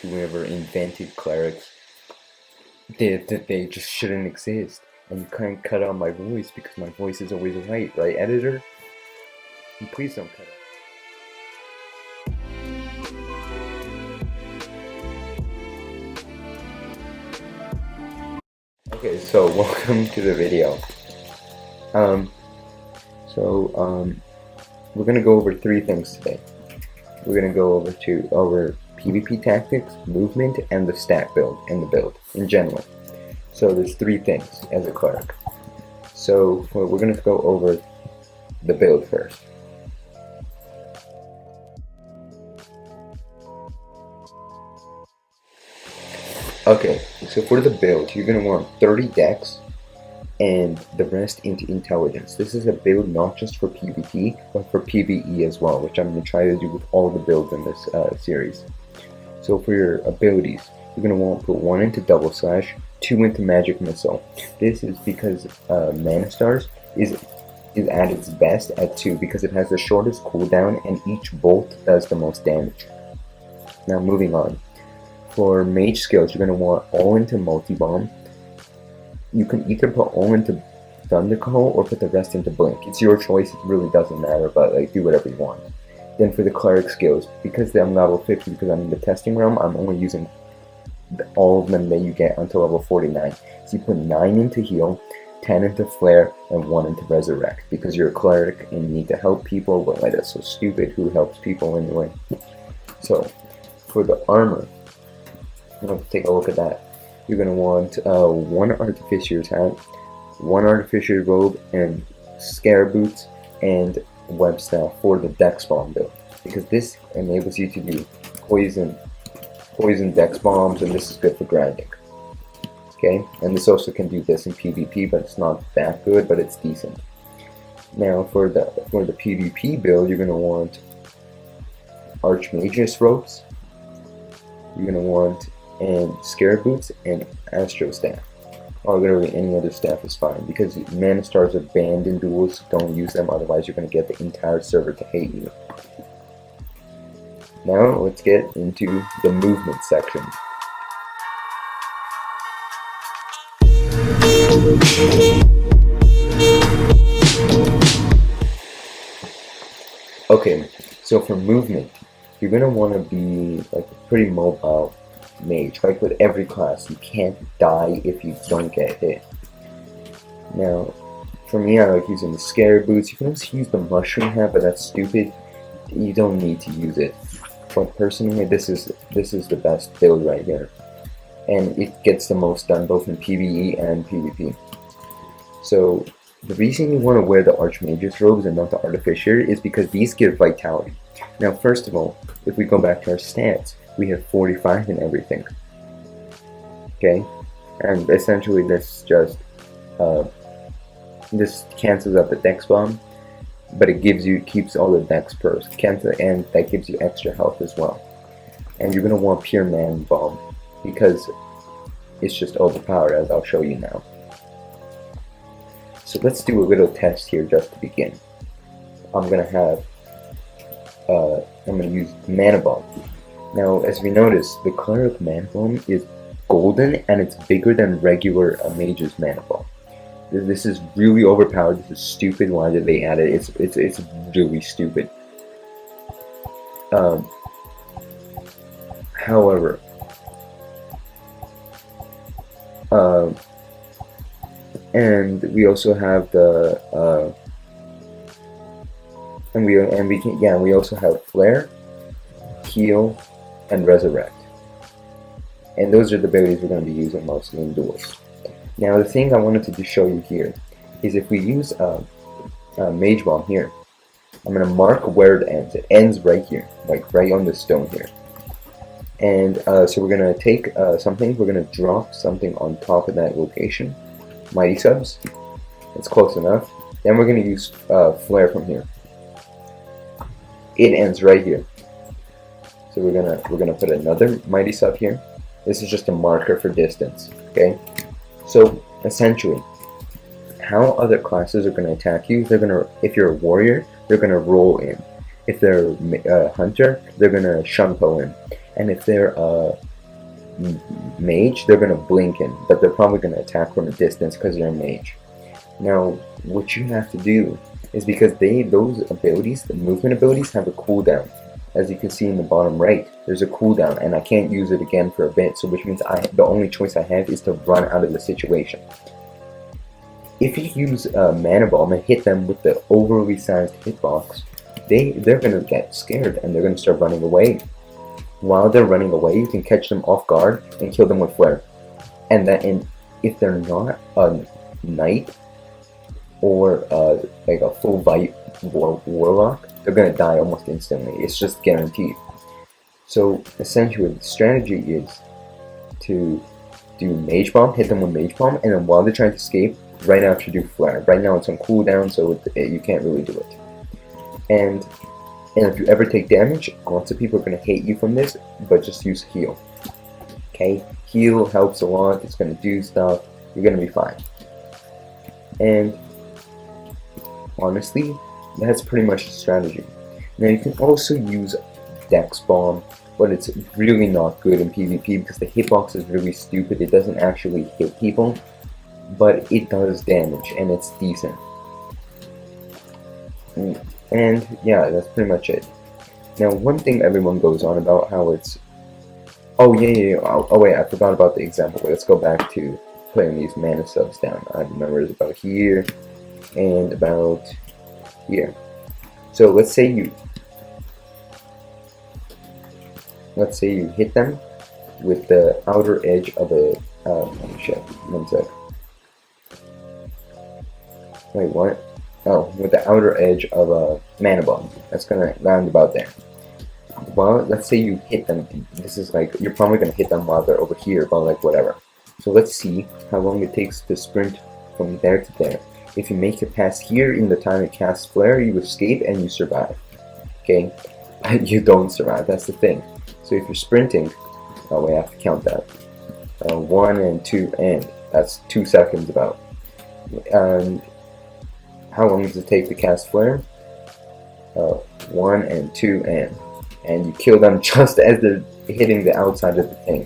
whoever invented clerics, they just shouldn't exist. And you can't cut out my voice because my voice is always right, editor? And please don't cut it. Okay, so welcome to the video. We're gonna go over three things today. We're gonna go over PvP tactics, movement, and the stat build, and the build in general. So there's three things as a cleric. So we're gonna go over the build first. Okay, so for the build, you're gonna want 30 dex and the rest into intelligence. This is a build not just for PvP, but for PvE as well, which I'm going to try to do with all the builds in this series. So for your abilities, you're going to want to put 1 into double slash, 2 into magic missile. This is because mana stars is at its best at 2 because it has the shortest cooldown and each bolt does the most damage. Now moving on. For mage skills, you're going to want all into multi-bomb. You can either put all into Thunder Call or put the rest into Blink. It's your choice, it really doesn't matter, but like do whatever you want. Then for the cleric skills, because I'm level 50, because I'm in the testing realm, I'm only using all of them that you get until level 49. So you put 9 into heal, 10 into flare, and 1 into resurrect, because you're a cleric and you need to help people, but like that's so stupid, who helps people anyway? So for the armor, let's take a look at that. You're going to want 1 Artificer's hat, 1 Artificer robe, and Scare boots, and web staff for the dex bomb build. Because this enables you to do poison dex bombs, and this is good for grinding. Okay, and this also can do this in PvP, but it's not that good, but it's decent. Now for the PvP build, you're going to want Archmage's ropes. You're going to want Scare boots and Astro staff, or literally any other staff is fine, because mana stars are banned in duels, so don't use them, otherwise you're going to get the entire server to hate you. Now let's get into the movement section. Okay, so for movement, you're going to want to be like pretty mobile mage, like with every class. You can't die if you don't get hit. Now, for me, I like using the Scare boots. You can also use the mushroom hat, but that's stupid. You don't need to use it. But personally, this is the best build right here, and it gets the most done both in PvE and PvP. So the reason you want to wear the Archmage's robes and not the Artificer is because these give vitality. Now, first of all, if we go back to our stats, we have 45 in everything. Okay, and essentially this just this cancels out the dex bomb, but it keeps all the dex perks, and that gives you extra health as well. And you're gonna want pure man bomb because it's just overpowered, as I'll show you now. So let's do a little test here just to begin. I'm gonna use mana bomb. Now, as we notice, the Cleric Mana Bomb is golden and it's bigger than regular Mage's Mana Bomb. This is really overpowered. This is stupid. Why did they add it? It's really stupid. However, and we also have the we also have flare, heal, and resurrect, and those are the abilities we're going to be using mostly in duels. Now the thing I wanted to show you here is if we use Mage Bomb here, I'm going to mark where it ends. It ends right here, like right on the stone here. And so we're going to take something, we're going to drop something on top of that location, Mighty Subs, it's close enough. Then we're going to use Flare from here. It ends right here. So we're gonna put another Mighty Sub here. This is just a marker for distance. Okay. So essentially, how other classes are gonna attack you? If you're a warrior, they're gonna roll in. If they're a hunter, they're gonna shunpo in. And if they're mage, they're gonna blink in, but they're probably gonna attack from a distance because they're a mage. Now, what you have to do is, because those abilities, the movement abilities, have a cooldown. As you can see in the bottom right, there's a cooldown, and I can't use it again for a bit, so which means the only choice I have is to run out of the situation. If you use a mana bomb and hit them with the overly sized hitbox, they're gonna get scared and they're gonna start running away. While they're running away, you can catch them off guard and kill them with flare. And if they're not a knight or like a full warlock, they're gonna die almost instantly. It's just guaranteed. So essentially, the strategy is to do mage bomb, hit them with mage bomb, and then while they're trying to escape, right after do flare. Right now it's on cooldown, so you can't really do it. And if you ever take damage, lots of people are going to hate you from this, but just use heal. Okay? Heal helps a lot, it's going to do stuff, you're going to be fine. And honestly, that's pretty much the strategy. Now you can also use Dex Bomb, but it's really not good in PvP because the hitbox is really stupid. It doesn't actually hit people, but it does damage, and it's decent. And yeah, that's pretty much it. Now, one thing everyone goes on about how it's... Oh wait, I forgot about the example. Let's go back to putting these mana subs down. I remember it's about here and about here. So let's say you hit them with the outer edge of a shit, one sec. Wait, what? Oh, with the outer edge of a mana bomb. That's gonna land about there. Well, let's say you hit them. This is like, you're probably gonna hit them while they're over here, but like whatever. So let's see how long it takes to sprint from there to there. If you make it past here in the time it casts flare, you escape and you survive. Okay? But you don't survive, that's the thing. So if you're sprinting, oh wait, I have to count that. 1 and 2 and that's 2 seconds about. And how long does it take to cast flare? 1 and 2 and you kill them just as they're hitting the outside of the thing,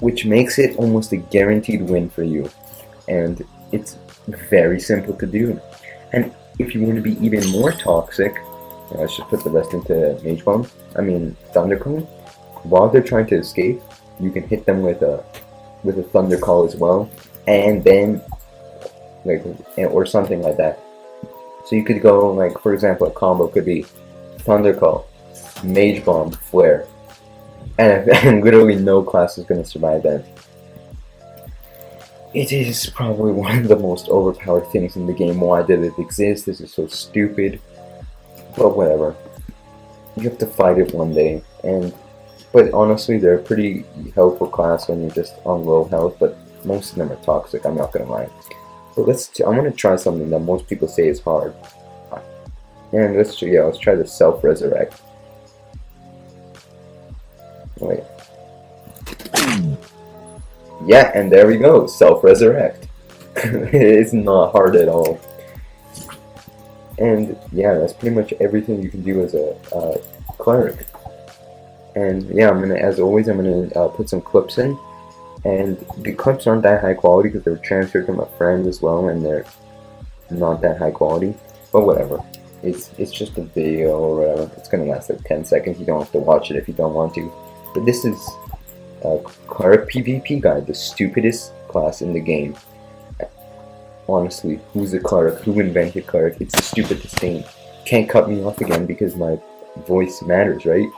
which makes it almost a guaranteed win for you. And it's very simple to do. And if you want to be even more toxic, I should put the rest into Mage Bomb. Thunder Call. While they're trying to escape, you can hit them with a Thunder Call as well, and then or something like that. So you could go like, for example, a combo could be Thunder Call, Mage Bomb, Flare, and literally no class is going to survive that. It is probably one of the most overpowered things in the game. Why did it exist? This is so stupid. But whatever. You have to fight it one day. But honestly, they're a pretty helpful class when you're just on low health. But most of them are toxic, I'm not gonna lie. So I'm gonna try something that most people say is hard. And let's try the self-resurrect. Wait. Yeah, and there we go, self-resurrect. It's not hard at all. And yeah, that's pretty much everything you can do as a cleric. And yeah, as always, I'm gonna put some clips in. And the clips aren't that high quality because they were transferred from a friend as well, and they're not that high quality. But whatever, it's just a video or whatever. It's gonna last like 10 seconds. You don't have to watch it if you don't want to. But this is Cleric PvP guide, the stupidest class in the game. Honestly, who's a cleric? Who invented cleric? It's the stupidest thing. Can't cut me off again because my voice matters, right?